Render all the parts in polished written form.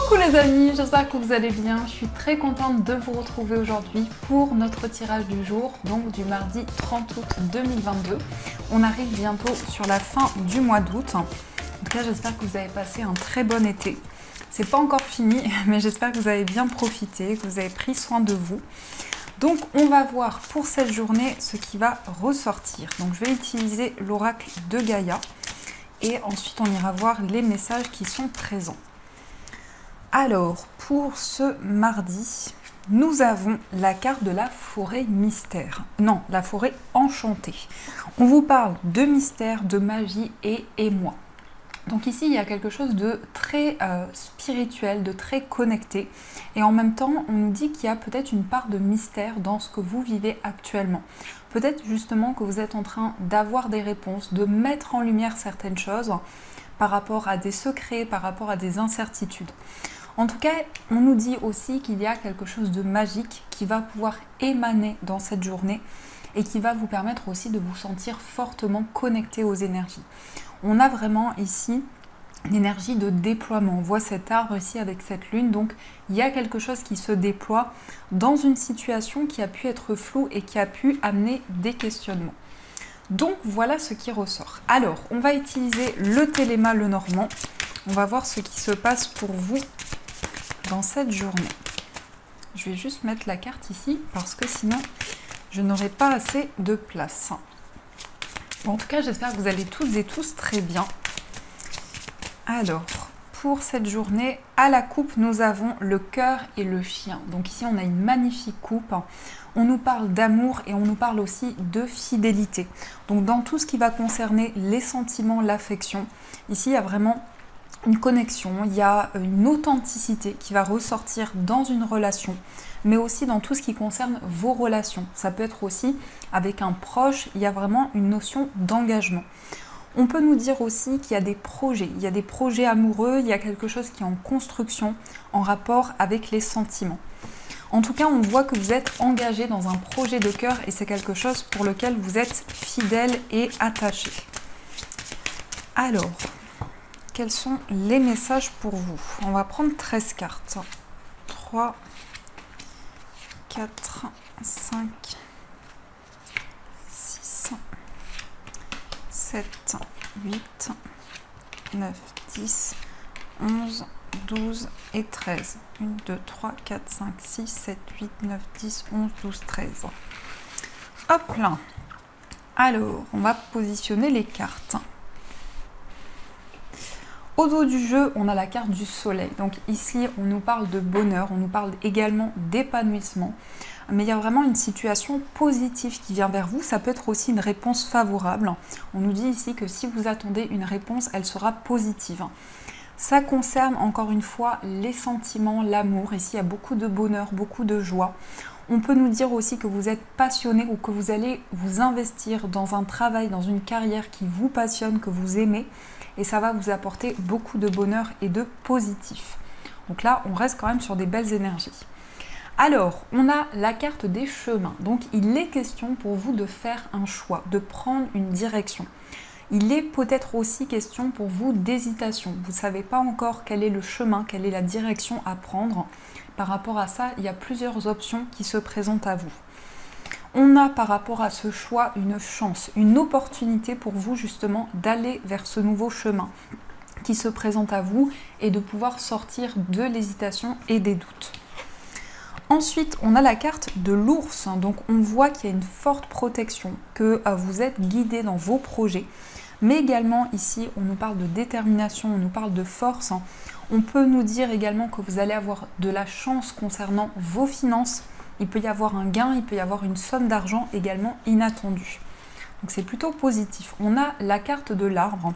Coucou les amis, j'espère que vous allez bien. Je suis très contente de vous retrouver aujourd'hui pour notre tirage du jour, donc du mardi 30 août 2022. On arrive bientôt sur la fin du mois d'août. En tout cas, j'espère que vous avez passé un très bon été. C'est pas encore fini, mais j'espère que vous avez bien profité, que vous avez pris soin de vous. Donc on va voir pour cette journée ce qui va ressortir. Donc je vais utiliser l'oracle de Gaïa et ensuite on ira voir les messages qui sont présents. Alors pour ce mardi, nous avons la carte de la forêt mystère. Non, la forêt enchantée. On vous parle de mystère, de magie et émoi. Donc ici, il y a quelque chose de très spirituel, de très connecté. Et en même temps, on nous dit qu'il y a peut-être une part de mystère dans ce que vous vivez actuellement. Peut-être justement que vous êtes en train d'avoir des réponses, de mettre en lumière certaines choses par rapport à des secrets, par rapport à des incertitudes. En tout cas, on nous dit aussi qu'il y a quelque chose de magique qui va pouvoir émaner dans cette journée et qui va vous permettre aussi de vous sentir fortement connecté aux énergies. On a vraiment ici l'énergie de déploiement. On voit cet arbre ici avec cette lune, donc il y a quelque chose qui se déploie dans une situation qui a pu être floue et qui a pu amener des questionnements. Donc voilà ce qui ressort. Alors, on va utiliser le Téléma Lenormand. On va voir ce qui se passe pour vous dans cette journée. Je vais juste mettre la carte ici parce que sinon je n'aurai pas assez de place. Bon, en tout cas, j'espère que vous allez toutes et tous très bien. Alors, pour cette journée, à la coupe, nous avons le cœur et le chien. Donc ici, on a une magnifique coupe. On nous parle d'amour et on nous parle aussi de fidélité. Donc dans tout ce qui va concerner les sentiments, l'affection, ici, il y a vraiment une connexion, il y a une authenticité qui va ressortir dans une relation, mais aussi dans tout ce qui concerne vos relations. Ça peut être aussi avec un proche, il y a vraiment une notion d'engagement. On peut nous dire aussi qu'il y a des projets amoureux, il y a quelque chose qui est en construction en rapport avec les sentiments. En tout cas, on voit que vous êtes engagé dans un projet de cœur et c'est quelque chose pour lequel vous êtes fidèle et attaché. Alors, quels sont les messages pour vous? On va prendre 13 cartes. 3, 4, 5, 6, 7, 8, 9, 10, 11, 12 et 13. 1, 2, 3, 4, 5, 6, 7, 8, 9, 10, 11, 12, 13. Hop là. Alors, on va positionner les cartes. Au dos du jeu, on a la carte du soleil. Donc ici, on nous parle de bonheur, on nous parle également d'épanouissement. Mais il y a vraiment une situation positive qui vient vers vous. Ça peut être aussi une réponse favorable. On nous dit ici que si vous attendez une réponse, elle sera positive. Ça concerne encore une fois les sentiments, l'amour. Ici, il y a beaucoup de bonheur, beaucoup de joie. On peut nous dire aussi que vous êtes passionné ou que vous allez vous investir dans un travail, dans une carrière qui vous passionne, que vous aimez. Et ça va vous apporter beaucoup de bonheur et de positif. Donc là, on reste quand même sur des belles énergies. Alors, on a la carte des chemins. Donc, il est question pour vous de faire un choix, de prendre une direction. Il est peut-être aussi question pour vous d'hésitation. Vous ne savez pas encore quel est le chemin, quelle est la direction à prendre. Par rapport à ça, il y a plusieurs options qui se présentent à vous. On a par rapport à ce choix une chance, une opportunité pour vous justement d'aller vers ce nouveau chemin qui se présente à vous et de pouvoir sortir de l'hésitation et des doutes. Ensuite, on a la carte de l'ours, donc on voit qu'il y a une forte protection, que vous êtes guidé dans vos projets, mais également ici on nous parle de détermination, on nous parle de force. On peut nous dire également que vous allez avoir de la chance concernant vos finances. Il peut y avoir un gain, il peut y avoir une somme d'argent également inattendue. Donc c'est plutôt positif. On a la carte de l'arbre.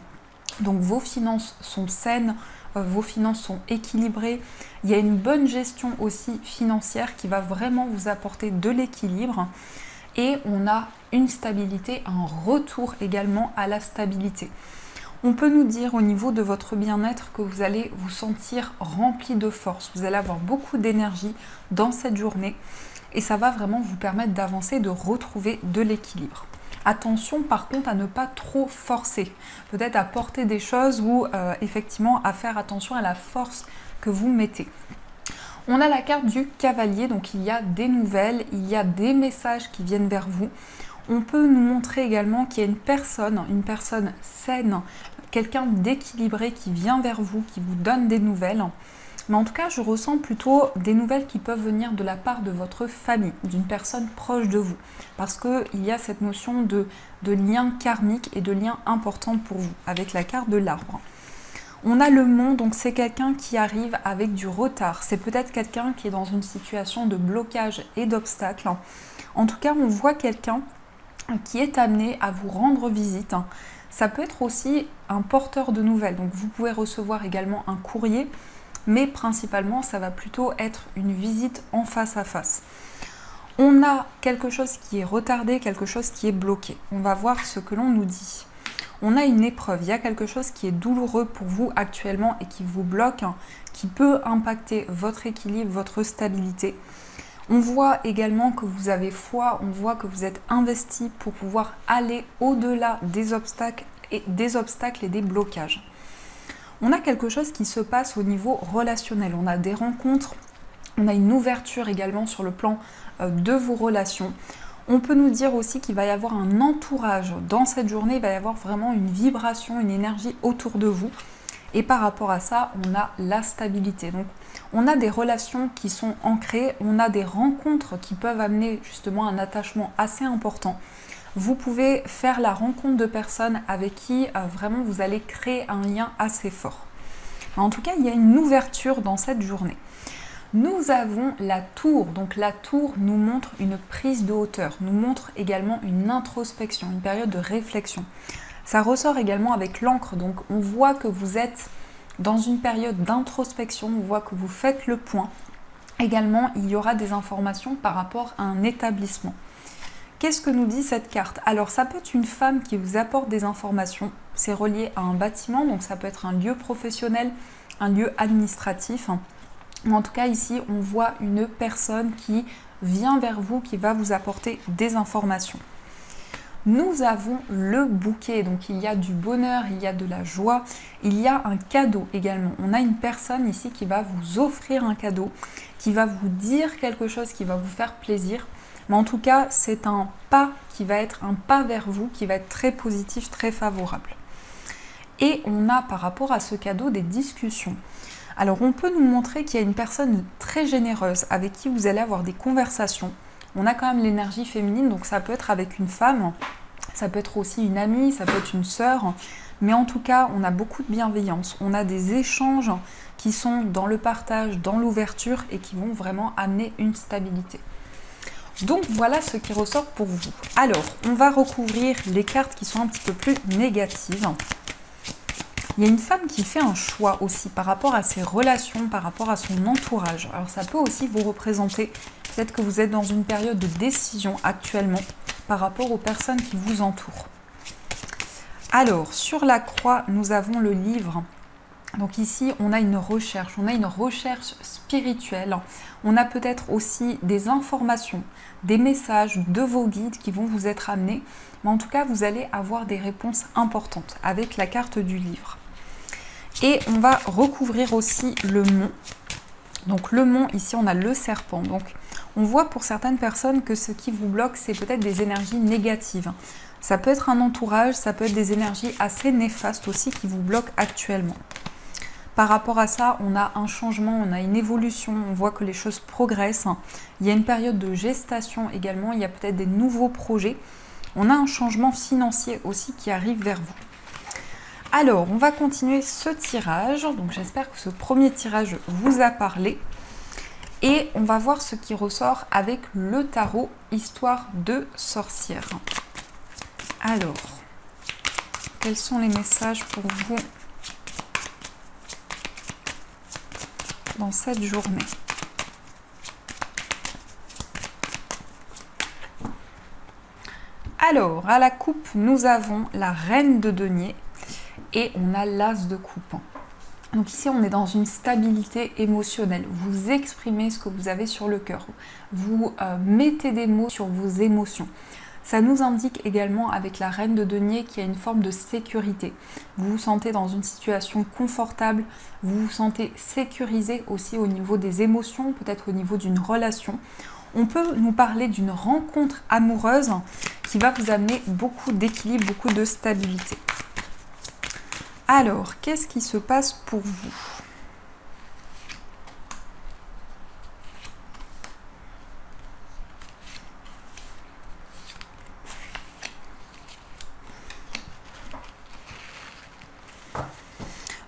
Donc vos finances sont saines, vos finances sont équilibrées. Il y a une bonne gestion aussi financière qui va vraiment vous apporter de l'équilibre. Et on a une stabilité, un retour également à la stabilité. On peut nous dire au niveau de votre bien-être que vous allez vous sentir rempli de force. Vous allez avoir beaucoup d'énergie dans cette journée et ça va vraiment vous permettre d'avancer, de retrouver de l'équilibre. Attention par contre à ne pas trop forcer, peut-être à porter des choses ou effectivement à faire attention à la force que vous mettez. On a la carte du cavalier, donc il y a des nouvelles, il y a des messages qui viennent vers vous. On peut nous montrer également qu'il y a une personne saine, quelqu'un d'équilibré qui vient vers vous, qui vous donne des nouvelles. Mais en tout cas, je ressens plutôt des nouvelles qui peuvent venir de la part de votre famille, d'une personne proche de vous. Parce qu'il y a cette notion de lien karmique et de lien important pour vous, avec la carte de l'arbre. On a le mont, donc c'est quelqu'un qui arrive avec du retard. C'est peut-être quelqu'un qui est dans une situation de blocage et d'obstacle. En tout cas, on voit quelqu'un qui est amené à vous rendre visite. Ça peut être aussi un porteur de nouvelles. Donc vous pouvez recevoir également un courrier, mais principalement, ça va plutôt être une visite en face à face. On a quelque chose qui est retardé, quelque chose qui est bloqué. On va voir ce que l'on nous dit. On a une épreuve, il y a quelque chose qui est douloureux pour vous actuellement et qui vous bloque, qui peut impacter votre équilibre, votre stabilité. On voit également que vous avez foi, on voit que vous êtes investi pour pouvoir aller au-delà des obstacles et des blocages. On a quelque chose qui se passe au niveau relationnel, on a des rencontres, on a une ouverture également sur le plan de vos relations. On peut nous dire aussi qu'il va y avoir un entourage dans cette journée, il va y avoir vraiment une vibration, une énergie autour de vous. Et par rapport à ça, on a la stabilité. Donc, on a des relations qui sont ancrées, on a des rencontres qui peuvent amener justement un attachement assez important. Vous pouvez faire la rencontre de personnes avec qui vraiment vous allez créer un lien assez fort. En tout cas, il y a une ouverture dans cette journée. Nous avons la tour, donc la tour nous montre une prise de hauteur, nous montre également une introspection, une période de réflexion. Ça ressort également avec l'encre, donc on voit que vous êtes dans une période d'introspection, on voit que vous faites le point. Également, il y aura des informations par rapport à un établissement. Qu'est-ce que nous dit cette carte? Alors ça peut être une femme qui vous apporte des informations, c'est relié à un bâtiment, donc ça peut être un lieu professionnel, un lieu administratif. En tout cas, ici, on voit une personne qui vient vers vous, qui va vous apporter des informations. Nous avons le bouquet, donc il y a du bonheur, il y a de la joie, il y a un cadeau également. On a une personne ici qui va vous offrir un cadeau, qui va vous dire quelque chose qui va vous faire plaisir. Mais en tout cas, c'est un pas qui va être un pas vers vous, qui va être très positif, très favorable. Et on a par rapport à ce cadeau des discussions. Alors on peut nous montrer qu'il y a une personne très généreuse avec qui vous allez avoir des conversations. On a quand même l'énergie féminine, donc ça peut être avec une femme, ça peut être aussi une amie, ça peut être une sœur. Mais en tout cas, on a beaucoup de bienveillance. On a des échanges qui sont dans le partage, dans l'ouverture et qui vont vraiment amener une stabilité. Donc voilà ce qui ressort pour vous. Alors, on va recouvrir les cartes qui sont un petit peu plus négatives. Il y a une femme qui fait un choix aussi par rapport à ses relations, par rapport à son entourage. Alors ça peut aussi vous représenter, peut-être que vous êtes dans une période de décision actuellement par rapport aux personnes qui vous entourent. Alors, sur la croix, nous avons le livre. Donc ici, on a une recherche spirituelle. On a peut-être aussi des informations, des messages de vos guides qui vont vous être amenés. Mais en tout cas, vous allez avoir des réponses importantes avec la carte du livre. Et on va recouvrir aussi le mont. Donc le mont, ici, on a le serpent. Donc on voit pour certaines personnes que ce qui vous bloque, c'est peut-être des énergies négatives. Ça peut être un entourage, ça peut être des énergies assez néfastes aussi qui vous bloquent actuellement. Par rapport à ça, on a un changement, on a une évolution, on voit que les choses progressent. Il y a une période de gestation également, il y a peut-être des nouveaux projets. On a un changement financier aussi qui arrive vers vous. Alors, on va continuer ce tirage. Donc j'espère que ce premier tirage vous a parlé. Et on va voir ce qui ressort avec le tarot Histoire de sorcière. Alors, quels sont les messages pour vous dans cette journée? Alors, à la coupe, nous avons la reine de denier et on a l'as de coupe. Donc ici, on est dans une stabilité émotionnelle. Vous exprimez ce que vous avez sur le cœur. Vous mettez des mots sur vos émotions. Ça nous indique également avec la reine de denier qu'il y a une forme de sécurité. Vous vous sentez dans une situation confortable, vous vous sentez sécurisé aussi au niveau des émotions, peut-être au niveau d'une relation. On peut nous parler d'une rencontre amoureuse qui va vous amener beaucoup d'équilibre, beaucoup de stabilité. Alors, qu'est-ce qui se passe pour vous ?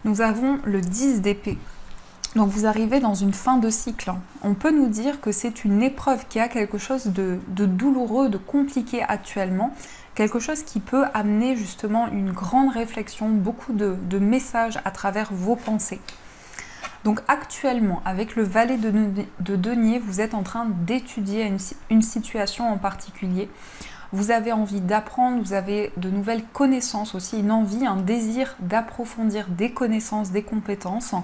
Nous avons le 10 d'épée. Donc vous arrivez dans une fin de cycle. On peut nous dire que c'est une épreuve qui a quelque chose de douloureux, de compliqué actuellement. Quelque chose qui peut amener justement une grande réflexion, beaucoup de messages à travers vos pensées. Donc actuellement, avec le valet de denier, vous êtes en train d'étudier une situation en particulier. Vous avez envie d'apprendre, vous avez de nouvelles connaissances aussi, une envie, un désir d'approfondir des connaissances, des compétences.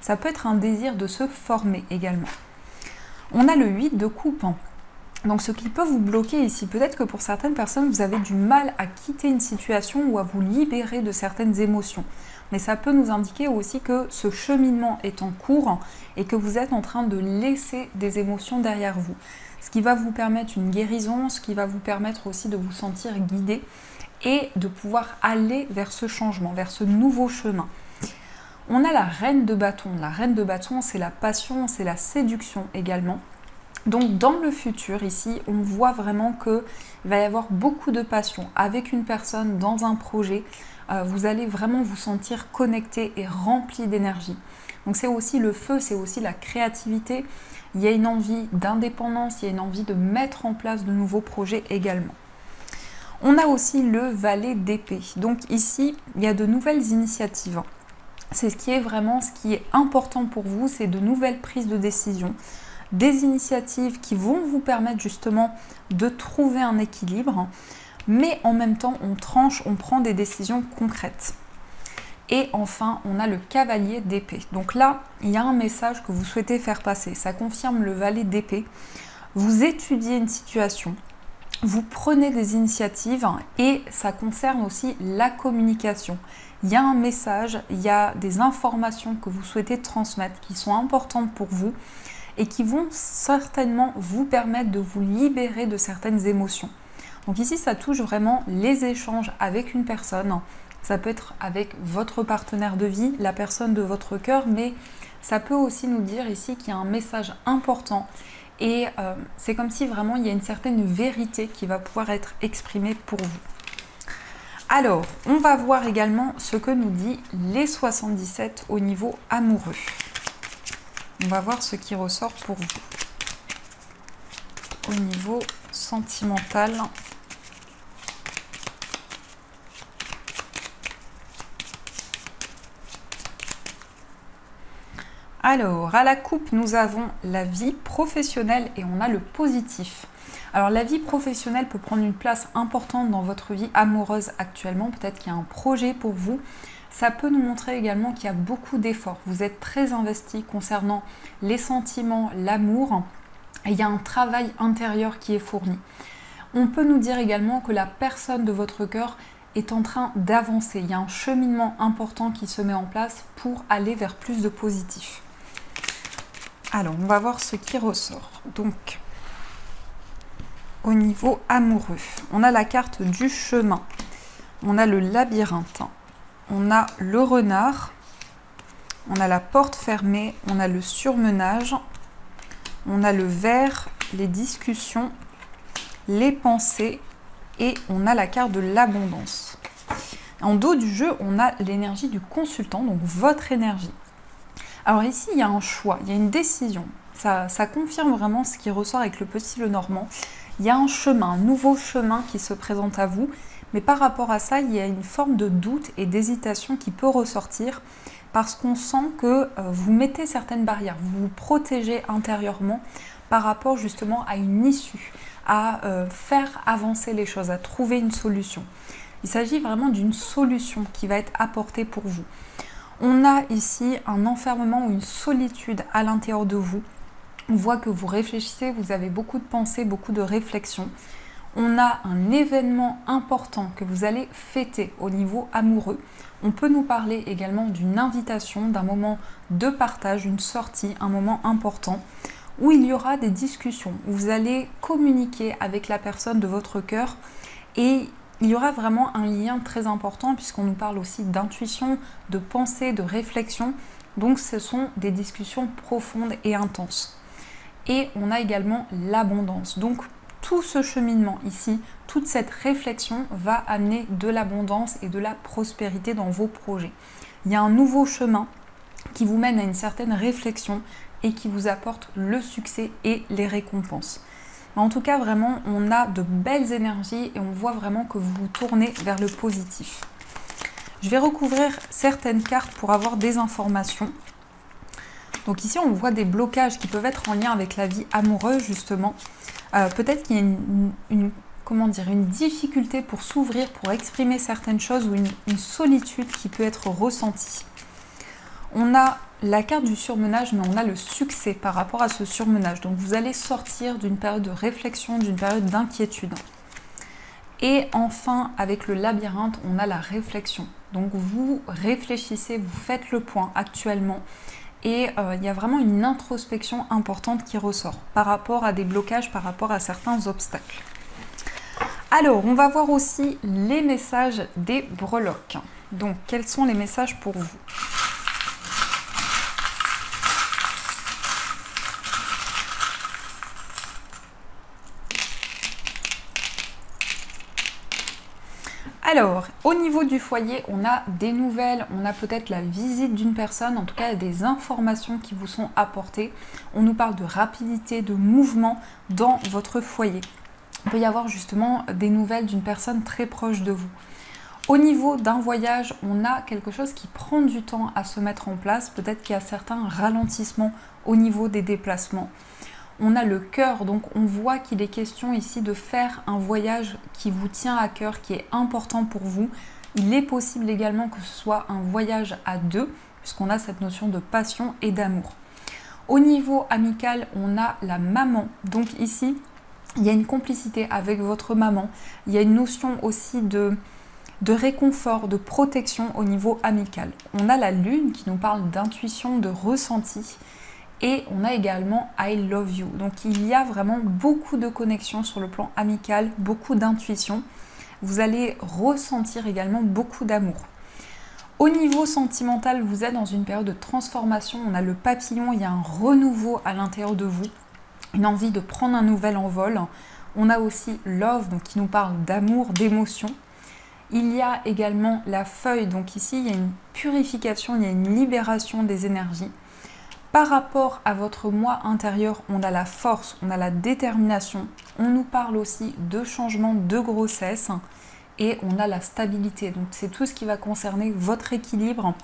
Ça peut être un désir de se former également. On a le 8 de coupe. Donc ce qui peut vous bloquer ici, peut-être que pour certaines personnes, vous avez du mal à quitter une situation ou à vous libérer de certaines émotions. Mais ça peut nous indiquer aussi que ce cheminement est en cours et que vous êtes en train de laisser des émotions derrière vous. Ce qui va vous permettre une guérison, ce qui va vous permettre aussi de vous sentir guidé et de pouvoir aller vers ce changement, vers ce nouveau chemin. On a la reine de bâton. La reine de bâton, c'est la passion, c'est la séduction également. Donc dans le futur, ici, on voit vraiment qu'il va y avoir beaucoup de passion avec une personne dans un projet. Vous allez vraiment vous sentir connecté et rempli d'énergie. Donc c'est aussi le feu, c'est aussi la créativité. Il y a une envie d'indépendance, il y a une envie de mettre en place de nouveaux projets également. On a aussi le valet d'épée. Donc ici, il y a de nouvelles initiatives. C'est ce qui est important pour vous, c'est de nouvelles prises de décision, des initiatives qui vont vous permettre justement de trouver un équilibre, mais en même temps, on tranche, on prend des décisions concrètes. Et enfin, on a le cavalier d'épée. Donc là, il y a un message que vous souhaitez faire passer. Ça confirme le valet d'épée. Vous étudiez une situation, vous prenez des initiatives et ça concerne aussi la communication. Il y a un message, il y a des informations que vous souhaitez transmettre qui sont importantes pour vous et qui vont certainement vous permettre de vous libérer de certaines émotions. Donc ici, ça touche vraiment les échanges avec une personne. Ça peut être avec votre partenaire de vie, la personne de votre cœur, mais ça peut aussi nous dire ici qu'il y a un message important et c'est comme si vraiment il y a une certaine vérité qui va pouvoir être exprimée pour vous. Alors, on va voir également ce que nous dit les 77 au niveau amoureux. On va voir ce qui ressort pour vous. Au niveau sentimental. Alors, à la coupe, nous avons la vie professionnelle et on a le positif. Alors, la vie professionnelle peut prendre une place importante dans votre vie amoureuse actuellement. Peut-être qu'il y a un projet pour vous. Ça peut nous montrer également qu'il y a beaucoup d'efforts. Vous êtes très investi concernant les sentiments, l'amour. Et il y a un travail intérieur qui est fourni. On peut nous dire également que la personne de votre cœur est en train d'avancer. Il y a un cheminement important qui se met en place pour aller vers plus de positif. Alors, on va voir ce qui ressort. Donc, au niveau amoureux, on a la carte du chemin. On a le labyrinthe. On a le renard. On a la porte fermée. On a le surmenage. On a le verre, les discussions, les pensées et on a la carte de l'abondance. En dos du jeu, on a l'énergie du consultant, donc votre énergie. Alors ici, il y a un choix, il y a une décision. Ça confirme vraiment ce qui ressort avec le petit Lenormand. Il y a un chemin, un nouveau chemin qui se présente à vous. Mais par rapport à ça, il y a une forme de doute et d'hésitation qui peut ressortir parce qu'on sent que vous mettez certaines barrières, vous vous protégez intérieurement par rapport justement à une issue, à faire avancer les choses, à trouver une solution. Il s'agit vraiment d'une solution qui va être apportée pour vous. On a ici un enfermement ou une solitude à l'intérieur de vous. On voit que vous réfléchissez, vous avez beaucoup de pensées, beaucoup de réflexions. On a un événement important que vous allez fêter au niveau amoureux. On peut nous parler également d'une invitation, d'un moment de partage, une sortie, un moment important où il y aura des discussions, où vous allez communiquer avec la personne de votre cœur et il y aura vraiment un lien très important puisqu'on nous parle aussi d'intuition, de pensée, de réflexion. Donc ce sont des discussions profondes et intenses. Et on a également l'abondance. Donc tout ce cheminement ici, toute cette réflexion va amener de l'abondance et de la prospérité dans vos projets. Il y a un nouveau chemin qui vous mène à une certaine réflexion et qui vous apporte le succès et les récompenses. En tout cas, vraiment, on a de belles énergies et on voit vraiment que vous vous tournez vers le positif. Je vais recouvrir certaines cartes pour avoir des informations. Donc ici, on voit des blocages qui peuvent être en lien avec la vie amoureuse, justement. Peut-être qu'il y a une difficulté pour s'ouvrir, pour exprimer certaines choses ou une solitude qui peut être ressentie. On a la carte du surmenage, mais on a le succès par rapport à ce surmenage. Donc vous allez sortir d'une période de réflexion, d'une période d'inquiétude. Et enfin, avec le labyrinthe, on a la réflexion. Donc vous réfléchissez, vous faites le point actuellement. Et il y a vraiment une introspection importante qui ressort par rapport à des blocages, par rapport à certains obstacles. Alors, on va voir aussi les messages des breloques. Donc, quels sont les messages pour vous ? Alors, au niveau du foyer, on a des nouvelles, on a peut-être la visite d'une personne, en tout cas des informations qui vous sont apportées. On nous parle de rapidité, de mouvement dans votre foyer. Il peut y avoir justement des nouvelles d'une personne très proche de vous. Au niveau d'un voyage, on a quelque chose qui prend du temps à se mettre en place. Peut-être qu'il y a certains ralentissements au niveau des déplacements. On a le cœur, donc on voit qu'il est question ici de faire un voyage qui vous tient à cœur, qui est important pour vous. Il est possible également que ce soit un voyage à deux, puisqu'on a cette notion de passion et d'amour. Au niveau amical, on a la maman. Donc ici, il y a une complicité avec votre maman. Il y a une notion aussi de réconfort, de protection au niveau amical. On a la lune qui nous parle d'intuition, de ressenti. Et on a également I love you. Donc il y a vraiment beaucoup de connexions sur le plan amical, beaucoup d'intuition. Vous allez ressentir également beaucoup d'amour. Au niveau sentimental, vous êtes dans une période de transformation. On a le papillon, il y a un renouveau à l'intérieur de vous. Une envie de prendre un nouvel envol. On a aussi love, donc qui nous parle d'amour, d'émotion. Il y a également la feuille. Donc ici, il y a une purification, il y a une libération des énergies. Par rapport à votre moi intérieur, on a la force, on a la détermination. On nous parle aussi de changement de grossesse et on a la stabilité. Donc c'est tout ce qui va concerner votre équilibre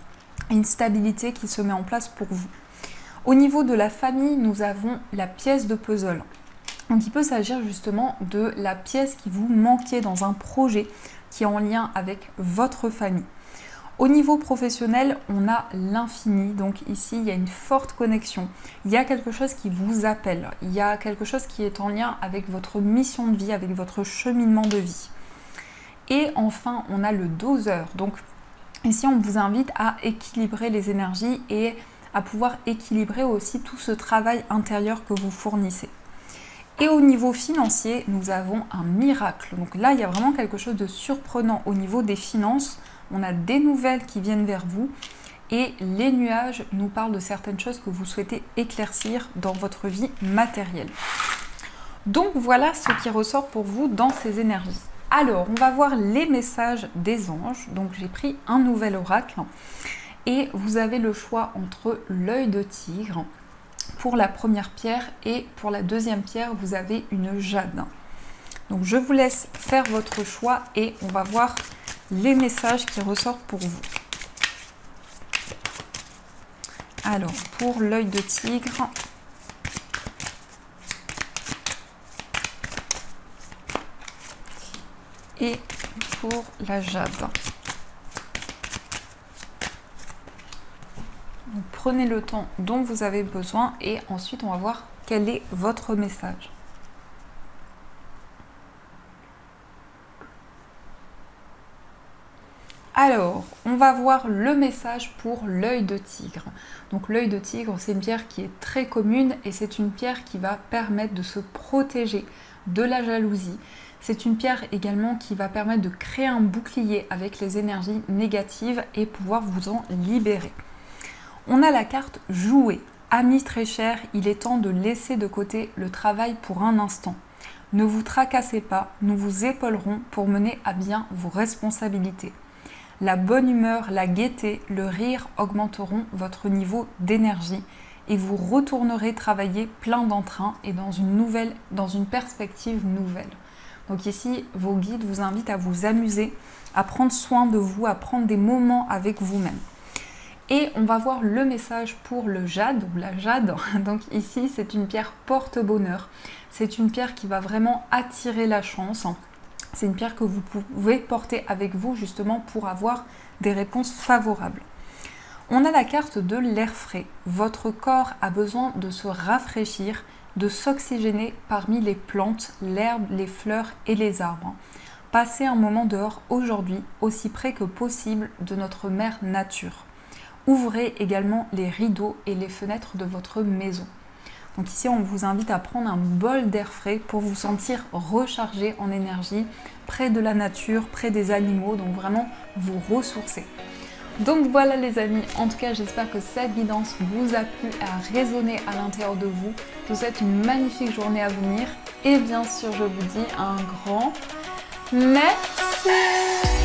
et une stabilité qui se met en place pour vous. Au niveau de la famille, nous avons la pièce de puzzle. Donc il peut s'agir justement de la pièce qui vous manquait dans un projet qui est en lien avec votre famille. Au niveau professionnel, on a l'infini, donc ici il y a une forte connexion, il y a quelque chose qui vous appelle, il y a quelque chose qui est en lien avec votre mission de vie, avec votre cheminement de vie. Et enfin, on a le doseur, donc ici on vous invite à équilibrer les énergies et à pouvoir équilibrer aussi tout ce travail intérieur que vous fournissez. Et au niveau financier, nous avons un miracle, donc là il y a vraiment quelque chose de surprenant au niveau des finances. On a des nouvelles qui viennent vers vous et les nuages nous parlent de certaines choses que vous souhaitez éclaircir dans votre vie matérielle. Donc voilà ce qui ressort pour vous dans ces énergies. Alors, on va voir les messages des anges. Donc j'ai pris un nouvel oracle et vous avez le choix entre l'œil de tigre pour la première pierre et pour la deuxième pierre, vous avez une jade. Donc je vous laisse faire votre choix et on va voir les messages qui ressortent pour vous. Alors, pour l'œil de tigre, et pour la jade. Donc, prenez le temps dont vous avez besoin et ensuite on va voir quel est votre message. Alors, on va voir le message pour l'œil de tigre. Donc l'œil de tigre, c'est une pierre qui est très commune et c'est une pierre qui va permettre de se protéger de la jalousie. C'est une pierre également qui va permettre de créer un bouclier avec les énergies négatives et pouvoir vous en libérer. On a la carte jouer. Amis très chers, il est temps de laisser de côté le travail pour un instant. Ne vous tracassez pas, nous vous épaulerons pour mener à bien vos responsabilités. La bonne humeur, la gaieté, le rire augmenteront votre niveau d'énergie et vous retournerez travailler plein d'entrain et dans une perspective nouvelle. Donc ici, vos guides vous invitent à vous amuser, à prendre soin de vous, à prendre des moments avec vous-même. Et on va voir le message pour le jade ou la jade. Donc ici, c'est une pierre porte-bonheur. C'est une pierre qui va vraiment attirer la chance. C'est une pierre que vous pouvez porter avec vous justement pour avoir des réponses favorables. On a la carte de l'air frais. Votre corps a besoin de se rafraîchir, de s'oxygéner parmi les plantes, l'herbe, les fleurs et les arbres. Passez un moment dehors aujourd'hui, aussi près que possible de notre mère nature. Ouvrez également les rideaux et les fenêtres de votre maison. Donc ici, on vous invite à prendre un bol d'air frais pour vous sentir rechargé en énergie, près de la nature, près des animaux, donc vraiment vous ressourcer. Donc voilà les amis, en tout cas j'espère que cette guidance vous a plu, a résonné à l'intérieur de vous. Je vous souhaite une magnifique journée à venir et bien sûr je vous dis un grand merci.